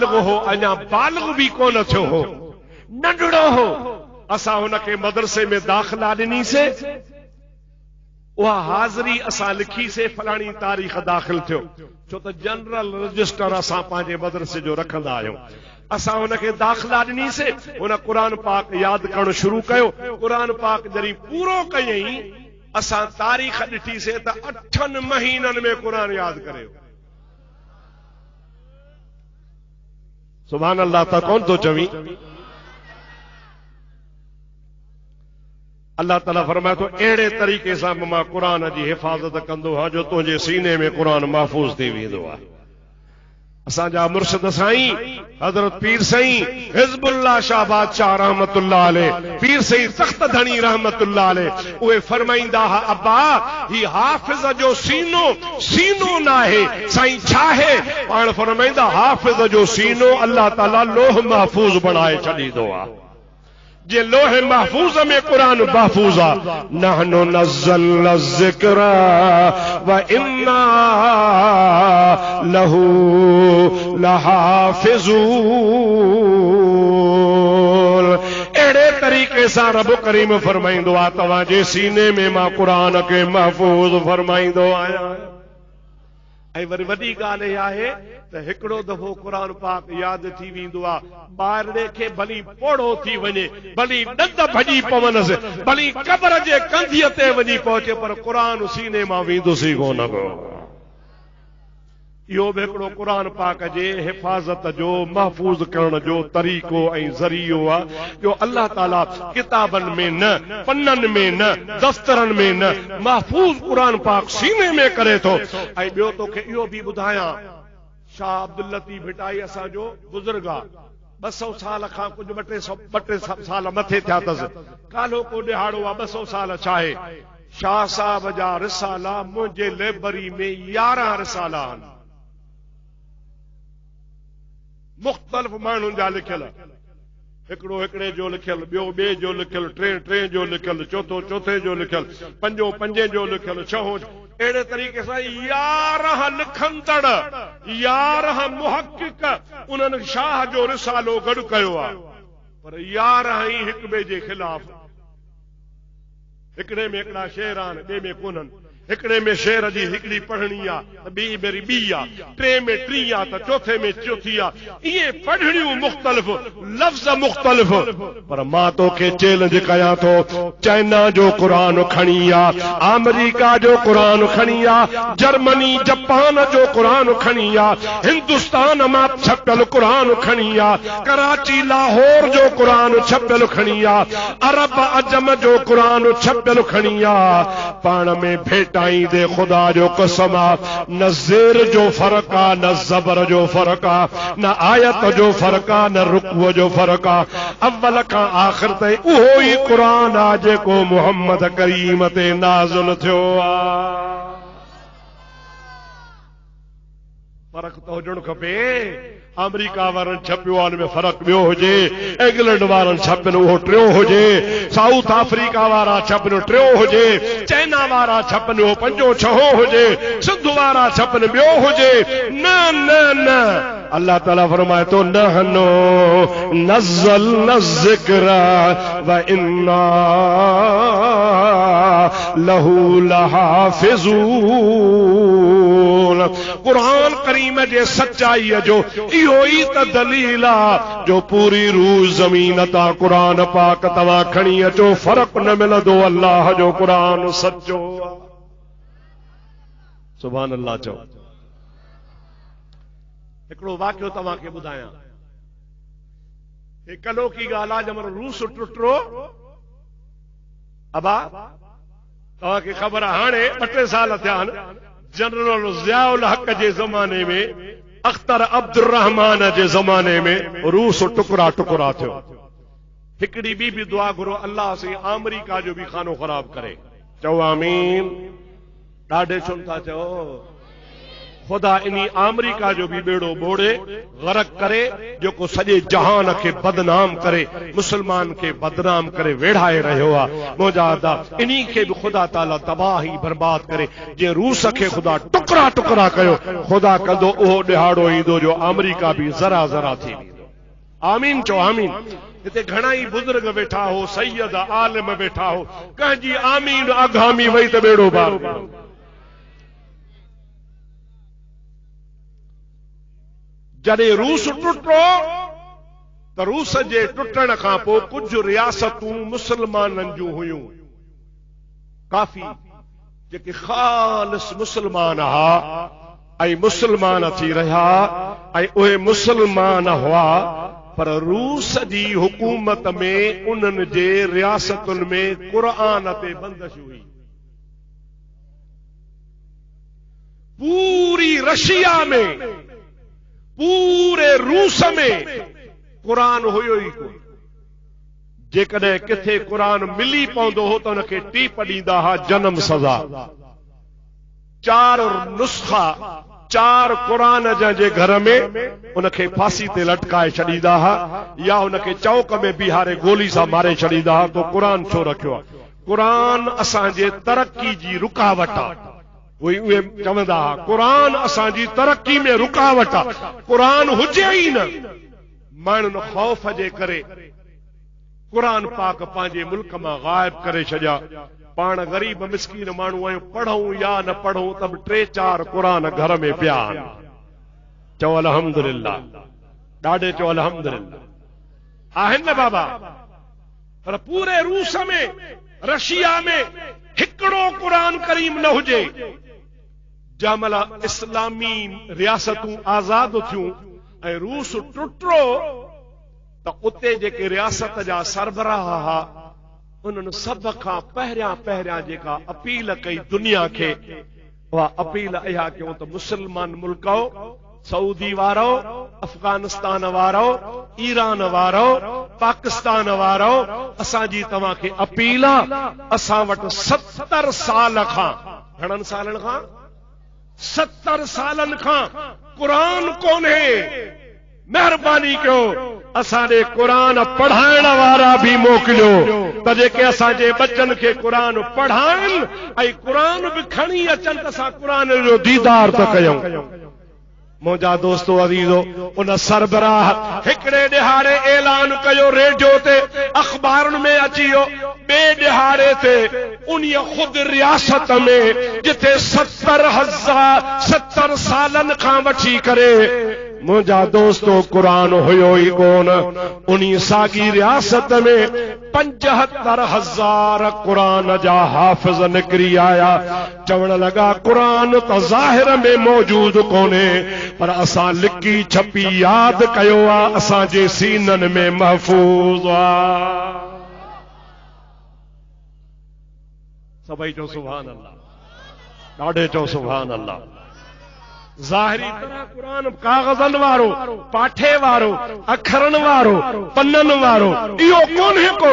बालिग हो, अञा बालिग भी कोन थियो हो, नंढड़ो हो। असां हुनखे मदरसे में दाख़िला ॾिनीसीं, उहा हाज़िरी असां लिखीसीं, फलाणी तारीख़ दाख़िल थियो, छो त जनरल रजिस्टर असां पंहिंजे मदरसे जो रखंदा आहियूं। असां हुनखे दाख़िला ॾिनीसीं, हुन क़ुरान पाक यादि करणु शुरू कयो। क़ुरान पाक जॾहिं पूरो कयईं, असां तारीख़ ॾिठीसीं त 8 महीननि में क़ुरान यादि करे। सुभान अल्लाह, त कोन थो चवी? अल्लाह ताला फरमाए थो, अहिड़े तरीक़े सां मां क़ुरान जी हिफ़ाज़त कंदो आहियां जो तुंहिंजे सीने में क़ुरान महफ़ूज़ थी वेंदो आहे। असांजा मुर्शिद साईं हज़रत पीर साईं हिज़्बुल्लाह शाह बादशाह रहमतुल्लाह अलैह, पीर साईं तख्त धणी रहमतुल्लाह अलैह, उहे फरमाईंदा हा, अब्बा ही हाफ़िज़ जो सीनो न आहे। साईं छा आहे? पाण फरमाईंदा, हाफ़िज़ जो सीनो अल्लाह ताला लोह महफ़ूज़ बणाए छॾींदो आहे। जे लोहे महफूज में कुरान महफूज आ। नहनु नज़्ज़लना ज़िक्रा व इन्ना लहू लहाफ़िज़ून। अहिड़े तरीक़े सां रब करीम फरमाईंदो आहे, तव्हां जे सीने में मां कुरान खे महफूज़ फरमाईंदो आहियां। ऐं वरी वॾी ॻाल्हि इहा आहे त हिकिड़ो दफ़ो क़ुरान पाक यादि थी वेंदो आहे, ॿारड़े खे भली पोड़ो थी वञे, भली ॾंद भॼी पवनसि, भली क़ब्र जे कंधीअ ते वञी पहुचे, पर क़ुरान सीने मां वेंदुसि कोन को। इहो बि हिकिड़ो क़ुरान पाक जे हिफ़ाज़त जो, महफ़ूज़ करण जो तरीक़ो ऐं ज़रियो आहे, जो अल्लाह ताला किताबनि में न, पन्ननि में न, दफ़्तरनि में न, महफ़ूज़ क़ुरान पाक सीने में करे थो। ऐं ॿियो तोखे इहो बि ॿुधायां, शाह अब्दुल लतीफ़ भिटाई असांजो बुज़ुर्ग आहे, 200 साल खां कुझु 200 साल मथे थिया अथसि, कालो को ॾिहाड़ो आहे। 200 साल छा आहे? शाह साहब जा रिसाला मुंहिंजे लाइब्रेरी में 11 रिसाला आहिनि, मुख़्तलिफ़ माण्हुनि जा लिखियल। हिकिड़ो हिकिड़े जो लिखियल, ॿियो ॿिए जो लिखियल, टे जो लिखियल, चौथो चौथे जो लिखियल, पंजो पंजे जो लिखियल, छहों। अहिड़े तरीक़े सां 11 लिखंदड़, 11 मुहक़िक़ उन्हनि शाह जो रिसालो गॾु कयो आहे, पर 11 ई हिक ॿिए जे ख़िलाफ़। हिकिड़े में हिकिड़ा शेर आहिनि, ॿिए में कोन्हनि। हिकिड़े में शेर जी हिकिड़ी पढ़णी आहे त ॿी मेरी ॿी आहे, टे में टी आहे त चौथे में चौथी आहे। इहे पढ़णियूं मुख़्तलिफ़, लफ़्ज़ मुख़्तलिफ़, पर मां तोखे चैलेंज कयां थो, चाइना जो क़ुरान खणी आ, अमेरिका जो क़ुरान खणी आ, जर्मनी जापान जो क़ुरान खणी आ, हिंदुस्तान मां छपियल क़ुरान खणी आ, कराची लाहौर जो क़ुरान छपियल खणी आ, अरब अजम जो क़ुरान छपियल खणी आ। पाण में भेट दे खुदा जो कसम आ, न ज़ेर जो फर्क आ, न ज़बर जो फर्क आ, न आयत जो फर्क आ, न रुकू जो फर्क आ। अव्वल खां आख़िर ताईं उहो ई क़ुरान आ जेको मुहम्मद करीम ते नाज़िल थियो आ। फर्क तो हुजणु खपे। अमेरिका वारनि छपियो आहे, हुन में फ़र्क़ु ॿियो हुजे, इंग्लैंड वारनि छपियो उहो टियों हुजे, साउथ अफ्रीका वारा छपियो टियों हुजे, चाइना वारा छपियो पंजो छहों हुजे, सिंध वारा छपियो ॿियो हुजे। न न न, अल्लाह ताला फरमाए तो, नहनु नज़्ज़लना ज़िक्रा व इन्ना लहू लहाफ़िज़ून। कुरान करीम जे सच्चाई जो इहो ई त दलील आ, जो पूरी रूह ज़मीन ता कुरान पाक तव्हां खणी अचो, फ़र्क़ न मिलंदो, अल्लाह जो कुरान सच्चो आ। सुभान अल्लाह चओ। हिकिड़ो वाक़ियो तव्हांखे ॿुधायां, कलो की ॻाल्हि आहे, जब रूस टुटरो अबा, तव्हांखे ख़बर आहे, हाणे 2-3 साल थिया आहिनि, जनरल ज़ियाउल हक़ जे ज़माने में, अख्तर अब्दुर्रहमान जे ज़माने में रूस टुकड़ा टुकड़ा थियो। हिकिड़ी ॿी बि दुआ घुरो, अल्लाह से अमेरिका जो बि खानो ख़राब करे। चओ आमीन। ॾाढे छो था चओ? खुदा इन्ही अमेरिका जो भी बेड़ो बोड़े गरक करे जो सॼे जहान खे बदनाम करे मुसलमान खे बदनाम करे वेढ़ाए रहियो आहे। मुंहिंजा इन्ही खे भी खुदा ताला तबाही बर्बाद करे। जे रूस खे खुदा टुकड़ा टुकड़ा कयो खुदा कंदो उहो ॾिहाड़ो ईंदो जो अमेरिका भी ज़रा ज़रा थी वेंदो। आमीन चो आमीन। हिते घणा ई बुजुर्ग वेठा हो, सैयद आलिम वेठा हो, कंहिंजी आमीन आगामी वई त बेड़ो पार। जॾहिं रूस टुटो त रूस जे टुटण खां पोइ कुझु रियासतूं मुसलमाननि जूं हुयूं, काफ़ी जेके ख़ालिस मुसलमान हुआ ऐं मुसलमान थी रहिया ऐं उहे मुसलमान हुआ, पर रूस जी हुकूमत में उन्हनि जे रियासतुनि में क़ुरान ते बंदिश हुई। पूरी रशिया में, पूरे रूस में क़ुरान हुयो ई कोन। जेकॾहिं किथे क़ुरान मिली पवंदो हो त उनखे टीप ॾींदा हुआ जनम सज़ा। 4 नुस्खा 4 क़ुरान जे घर में उनखे फांसी ते लटकाए छॾींदा हुआ या उनखे चौक में बीहारे गोली सां मारे छॾींदा हुआ। तो क़ुरान छो रखियो आहे? क़ुरान असांजे तरक्की जी रुकावट आहे। उहे चवंदा हुआ क़ुरान असांजी तरक्की में रुकावट आहे। क़ुरान हुजे ई न, माण्हुनि ख़ौफ़ जे करे क़ुरान पाक पंहिंजे मुल्क मां गायब करे छॾिया। पाण ग़रीब मिस्कीन माण्हू आहियूं, पढ़ूं या न पढ़ूं त 3-4 क़ुरान घर में पिया आहिनि। चओ अल्हम्दुलिल्लाह, ॾाढे चओ अल्हम्दुलिल्लाह। आहिनि न बाबा? पर पूरे रूस में, रशिया में हिकिड़ो क़ुरान करीम न हुजे। जंहिंमहिल इस्लामी रियासतूं आज़ाद थियूं ऐं रूस टुटो त उते जेके रियासत जा सरबराह हुआ उन्हनि सभ खां पहिरियां जेका अपील कई दुनिया खे, उहा अपील इहा कयूं त मुसलमान मुल्क सऊदी वारो, अफगानिस्तान वारो, ईरान वारो, पाकिस्तान वारो, असांजी तव्हांखे अपील आहे, असां वटि 70 साल खां, घणनि सालनि खां? 70 सालनि खां क़ुरान कोन्हे। महिरबानी कयो असांजे क़ुरान पढ़ाइण वारा भी मोकिलियो त जेके असांजे बच्चनि खे क़ुरान पढ़ाइनि ऐं क़ुरान भी खणी अचनि त असां क़ुरान जो दीदार त कयूं। मुंहिंजा दोस्तो अज़ीज़ो, उन सरबराह हिकिड़े ॾिहाड़े ऐलान कयो रेडियो ते, अख़बारुनि में अची वियो। ॿिए ॾिहाड़े ते उन ख़ुद रियासत में जिथे 70 सालनि खां वठी करे मुंहिंजा दोस्तो क़ुरान हुयो ई कोन, उन्ही साॻी रियासत में 75,000 क़ुरान जा हाफ़िज़ निकिरी आया। चवण लॻा क़ुरान त ज़ाहिर में मौजूद कोन्हे, पर असां लिकी छपी यादि कयो आहे, असांजे सीननि में महफ़ूज़ आहे। सभई चओ सुभान अल्लाह, ॾाढे चओ सुभान अल्लाह। ज़ाहिरी तरह क़ुरान काग़ज़नि वारो, पाठे वारो, अखरनि वारो, पन्ननि वारो इहो कोन्हे को।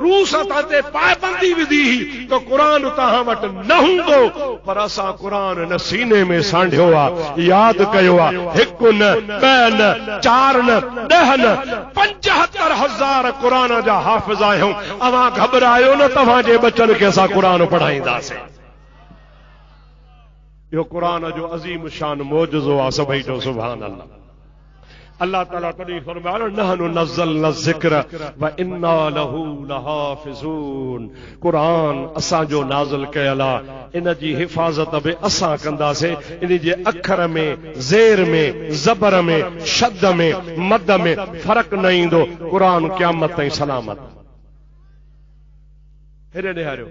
रूस ते पाबंदी विधी हुई त क़ुरान तव्हां वटि न हूंदो, पर असां क़ुरान न सीने में सांढियो आहे, यादि कयो आहे। 1 न, 2 न, 4 न, 10 न, 75,000 क़ुरान जा हाफ़िज़ आहियूं। अवां घबरायो न, तव्हांजे बच्चनि खे असां क़ुरान पढ़ाईंदासीं। यो कुरान जो अजीम शान मौजज़ो आहे। सभई चओ सुभान अल्लाह। अल्लाह ताला तॾहिं फरमायो नहनु नज़्ज़लना ज़िक्र व इन्ना लहू लहाफ़िज़ून। कुरान असां जो नाज़िल कयल आहे, इन जी हिफ़ाज़त बि असां कंदासीं। इन जे अखर में, ज़ेर में, ज़बर में, शद में, मद में फ़र्क़ न ईंदो। कुरान क़यामत ताईं सलामत। हेॾे ॾियारियो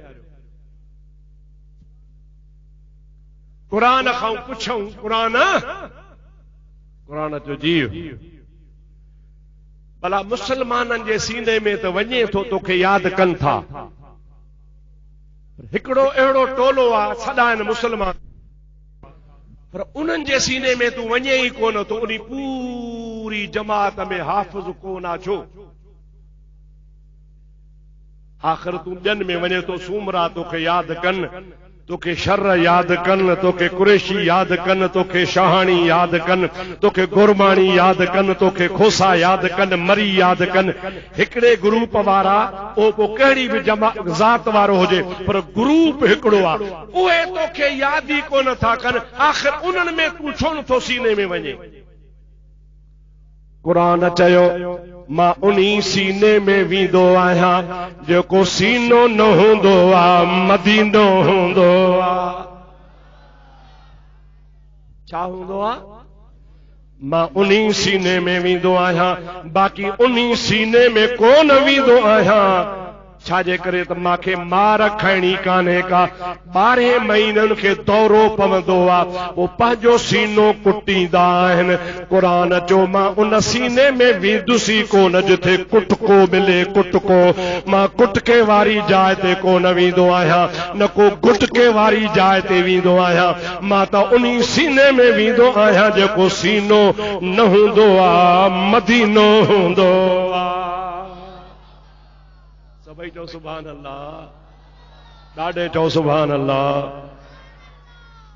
क़ुरान खां पुछूं, क़ुरान जो जीव भला मुसलमाननि जे सीने में त वञे थो, तोखे यादि कनि था। हिकिड़ो अहिड़ो टोलो आहे, सदा आहिनि मुसलमान, पर उन्हनि जे सीने में तूं वञे ई कोन थो। उन पूरी जमात में हाफ़िज़ कोन आहे। छो? आख़िर तूं ॿियनि में वञे थो, सूमरा तोखे यादि कनि, तोखे शर याद कन, तोखे कुरैशी याद कन, तोखे शाहाणी याद कन, तोखे गुरबाणी याद कन, तोखे खोसा याद कन, मरी याद कन। हिकड़े ग्रुप वारा ओ को कहिड़ी भी ज़ात वारो हुजे पर ग्रुप हिकड़ो आ, उहे तोखे याद ई कोन था कन। आखिर उन्हनि में तूं छो नथो सीने में वञे? कुरान चयो मां उन्ही सीने में वींदो आहियां जेको सीनो न हूंदो आ, मदीनो हूंदो आ। छा हूंदो आ? मां उन्ही सीने में वींदो आहियां, बाक़ी उन्ही सीने में कोन वींदो आहियां। छाजे करे त मांखे मार खाइणी कान्हे का। 12 महीननि खे दौरो पवंदो आहे, वो पंहिंजो सीनो कुटींदा आहिनि। क़ुरान चो मां उन सीने में वींदुसी कोन जिथे कुटको मिले कुटको। मां कुटके वारी जाइ ते कोन वींदो आहियां, न को गुटके वारी जाइ ते वींदो आहियां। मां त उन्ही सीने में वींदो आहियां जेको सीनो न हूंदो आहे, मदीनो हूंदो आहे। सभई चओ सुभान अल्लाह, ॾाढे चओ सुभान अल्लाह।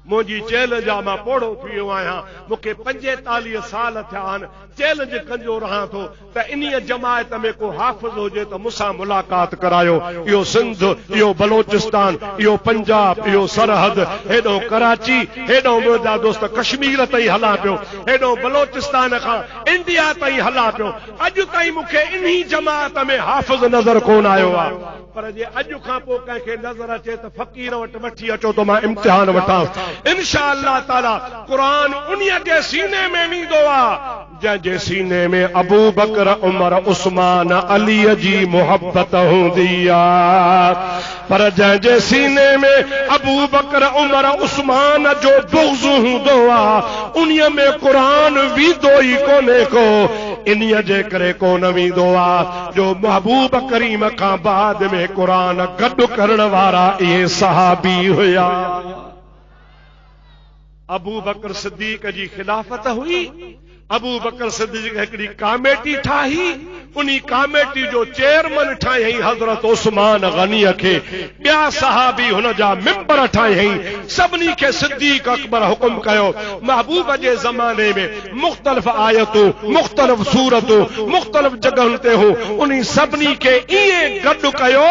मुंहिंजी चैलेंज आहे, मां पोड़ो थी वियो आहियां, मूंखे 45 साल थिया आहिनि, चैलेंज कंदो रहां थो त इन्हीअ जमायत में को हाफ़िज़ हुजे त मूंसां मुलाक़ात करायो। इहो सिंध, इहो बलोचिस्तान, इहो पंजाब, इहो सरहद, हेॾो कराची, हेॾो मुंहिंजा दोस्त कश्मीर ताईं हलां पियो, हेॾो बलोचिस्तान खां इंडिया ताईं हलां पियो। अॼु ताईं मूंखे इन्ही जमायत में हाफ़िज़ नज़र कोन आयो आहे। पर जे अॼु खां पोइ कंहिंखे नज़र अचे त फ़क़ीर वटि वठी अचो त मां इम्तिहान वठां। इंशा अल्लाह ताला क़ुरान उन्हीअ जे सीने में वींदो आहे जंहिंजे सीने में अबू बकर, उमर, उस्मान, अलीअ जी मोहब्बत हूंदी आहे। पर जंहिंजे सीने में अबू बकर, उमर, उस्मान जो बुग़्ज़ हूंदो आहे, उन्हीअ में क़ुरान वींदो ई कोन्हे को। इन्हीअ जे करे कोन वींदो आहे जो महबूब करीम खां बाद में क़ुरान गॾु करण वारा इहे सहाबी हुया। अबू बकर सिद्दीक़ जी खिलाफत हुई। अबू बकर सिद्दीक़ हिकड़ी कमेटी ठाही, उन्ही कमेटी जो चेयरमैन ठाहियईं हज़रत उस्मान गनीअ खे। ॿिया सहाबी हुन जा मेंबर ठाहियईं। सभिनी खे सिद्दीक़ अकबर हुकुम कयो। महबूब जे ज़माने में मुख़्तलिफ़ आयतूं, मुख़्तलिफ़ सूरतूं, मुख़्तलिफ़ जॻहुनि ते हो। उन्ही सभिनी खे ईअं गॾु कयो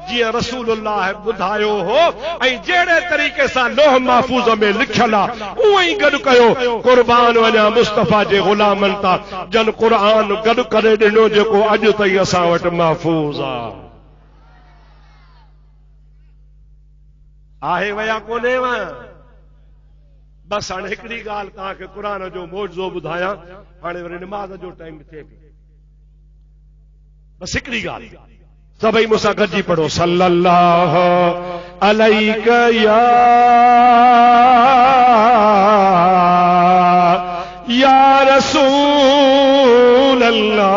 जीअं रसूलुल्लाह ॿुधायो हो ऐं जहिड़े तरीक़े सां लोह महफूज़ में लिखियल आहे उहो ई गॾु कयो। क़ुर्बान वञा मुस्तफ़ा जे ग़ुलामनि तां जन क़ुरान गॾु करे ॾिनो जेको अॼु ताईं असां वटि महफूज़ आहे। वया कोन्हे वा। बस हाणे हिकिड़ी ॻाल्हि तव्हांखे क़ुरान जो मौजो ॿुधायां, हाणे वरी निमाज़ जो टाइम थिए पियो। बस हिकिड़ी ॻाल्हि सभई मूंसां गॾिजी पढ़ो, सल्लल्लाहु अलैका या रसूल अल्लाह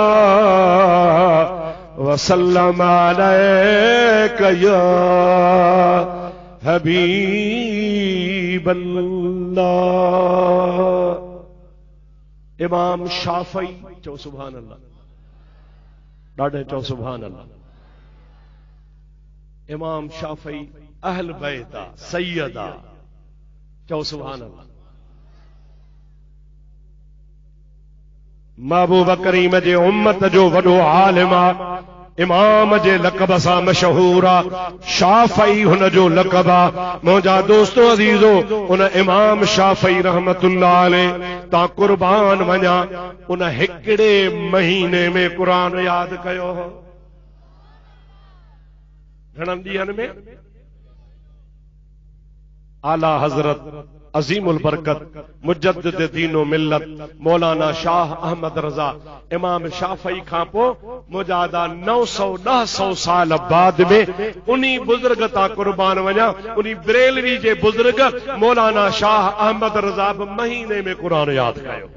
वसल्लम अलैका या हबीब अल्लाह। इमाम शाफई चओ सुभान अल्लाह, ॾाढे चओ सुभान अल्लाह। इमाम शाफई अहल बैत आ, सैयद आ, चओ सुभान अल्लाह। महबूब करीम जे उम्मत जो वॾो आलिम आ, इमाम जे लक़ब सां मशहूर आ, शाफई हुन जो लक़ब आ। मुंहिंजा दोस्तो अज़ीज़ो, उन इमाम शाफई रहमतुल्लाह अलैह तां कुर्बान वञा, उन हिकिड़े महीने में क़ुरान यादि कयो हो। घणनि ॾींहनि में? आला हज़रत अज़ीमुल बरकत मुजद्दिद दीनो मिल्लत मौलाना शाह अहमद रज़ा इमाम शाफई खां पोइ मुजादा 900 साल बाद में उन्ही बुजुर्ग तां कुर्बान वञा। उन्ही बरेलवी जे बुजुर्ग मौलाना शाह अहमद रज़ा महीने में क़ुरान यादि कयो।